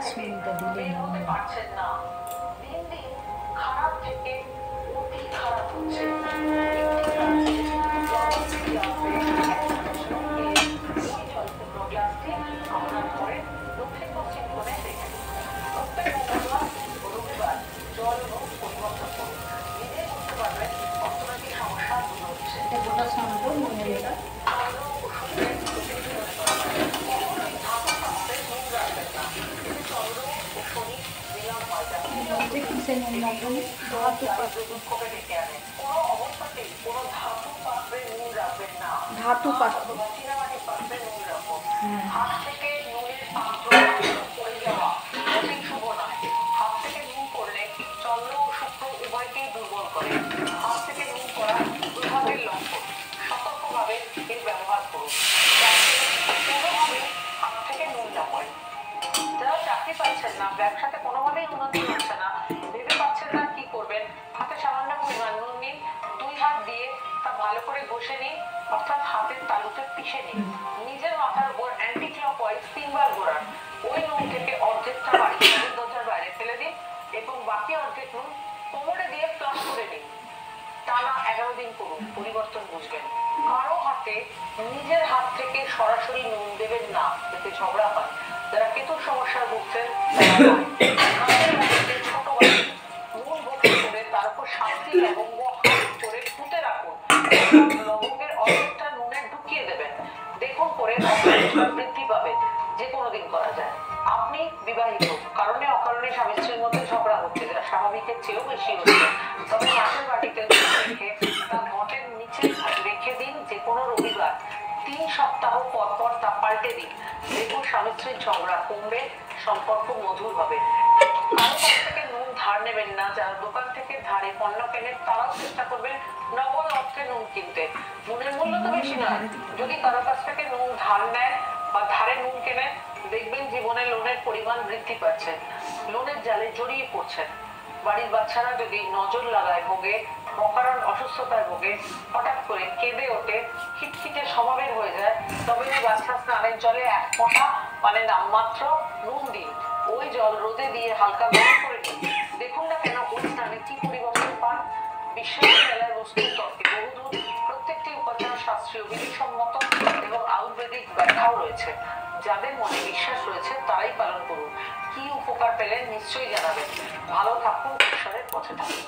সুমিটা দিলে পারছেন না, দিন দিন খারাপ থেকে অতি খারাপ হচ্ছে। আপনার ঘরে দক্ষিণ পশ্চিম কোণে রেখে দিন। প্রত্যেক মঙ্গলবার ও রবিবার জল এবং পরিবর্তন করুন। নিজে বুঝতে পারবেন অর্থনৈতিক সমস্যা দূর হচ্ছে। এটা গোটা সামটো মনে এটা কিসের নুন রাখবেন? ধাতু পাত্র। হাত থেকে নুনের পাত্র পড়ে যাওয়া অতি শুভ নয়। হাত থেকে নুন পড়লে চন্দ্র ও শুক্র উভয়কেই দুর্বল করে। হাত থেকে নুন পড়া দুর্ভাগ্যের লক্ষণ। সতর্কভাবে এর ব্যবহার করুন, কোনোভাবে হাত থেকে নুন না পড়ে। যারা চাকরি পাচ্ছেন না, ব্যবসাতে কোনোভাবেই উন্নতি হচ্ছে না, ভেবে পাচ্ছেন না কি করবেন, হাতে সামান্য পরিমাণ নুন নিন, 2 হাত দিয়ে তা ভালো করে ঘষে নিন, অর্থাৎ হাতের তালুতে পিষে নিন। নিজের মাথার উপর অ্যান্টি ক্লকওয়াইজ 3 বার ঘোরান। ওই নুন থেকে অর্ধেকটা বাড়ির দরজার বাইরে ফেলে দিন এবং বাকি অর্ধেক নুন কোমরে দিয়ে ফ্লাশ করে নিন। টানা 11 দিন করুন, পরিবর্তন বুঝবেন। কারো হাতে নিজের হাত থেকে সরাসরি নুন দেবেন না, এতে ঝগড়া হয়। যারা কেতুর সমস্যায় ভুগছেন ছোট বাড়ি নুন ভর্তি করে তার উপর 7টি লবঙ্গ হাত করে পুঁতে রাখুন। লবঙ্গের অর্ধেকটা নুনে ঢুকিয়ে দেবেন। দেখুন করে বৃদ্ধি পাবে। যে কোনো দিন করা যায়। আপনি বিবাহিত, কারণে অকারণে স্বামী স্ত্রীর মধ্যে ঝগড়া হচ্ছে, যেটা স্বাভাবিকের চেয়েও বেশি হচ্ছে, তবে মাছের বাটিতে রেখে তা ঘটের নিচে রেখে দিন। যে কোনো রবিবার 3 সপ্তাহ পর পর তা পাল্টে দিন। দেখুন স্বামী স্ত্রীর ঝগড়া কমবে, সম্পর্ক মধুর হবে। কারো কাছ থেকে নুন ধার নেবেন না। যারা দোকান থেকে ধারে পণ্য কেনেন তারাও চেষ্টা করবেন নগদ অর্থে নুন কিনতে। নুনের মূল্য তো বেশি নয়। যদি কারো কাছ থেকে নুন ধার নেন বা ধারে নুন কেনেন, দেখবেন জীবনে লোনের পরিমাণ বৃদ্ধি পাচ্ছে, লোনের জালে জড়িয়ে পড়ছেন। বাড়ির বাচ্চারা যদি নজর লাগায় ভোগে, অকারণ অসুস্থতায় ভোগে, হঠাৎ করে কেঁদে ওঠে, খিটখিটে স্বভাবের হয়ে যায়, তবে ওই বাচ্চা স্নানের জলে 1 ফোঁটা মানে নামমাত্র নুন দিন। ওই জল রোদে দিয়ে হালকা গরম করে দিন। দেখুন না কেন ওই স্নানে কি পরিবর্তন পান। বিশ্ববিদ্যালয়ের বস্তুর তত্ত্বে বহুদূর প্রত্যেকটি উপাদান শাস্ত্রীয় বিধিসম্মত এবং আয়ুর্বেদিক ব্যাখ্যাও রয়েছে। যাদের মনে বিশ্বাস রয়েছে তারাই পালন করুন। কি উপকার পেলেন নিশ্চয়ই জানাবেন। ভালো থাকুন, ঈশ্বরের পথে থাকুন।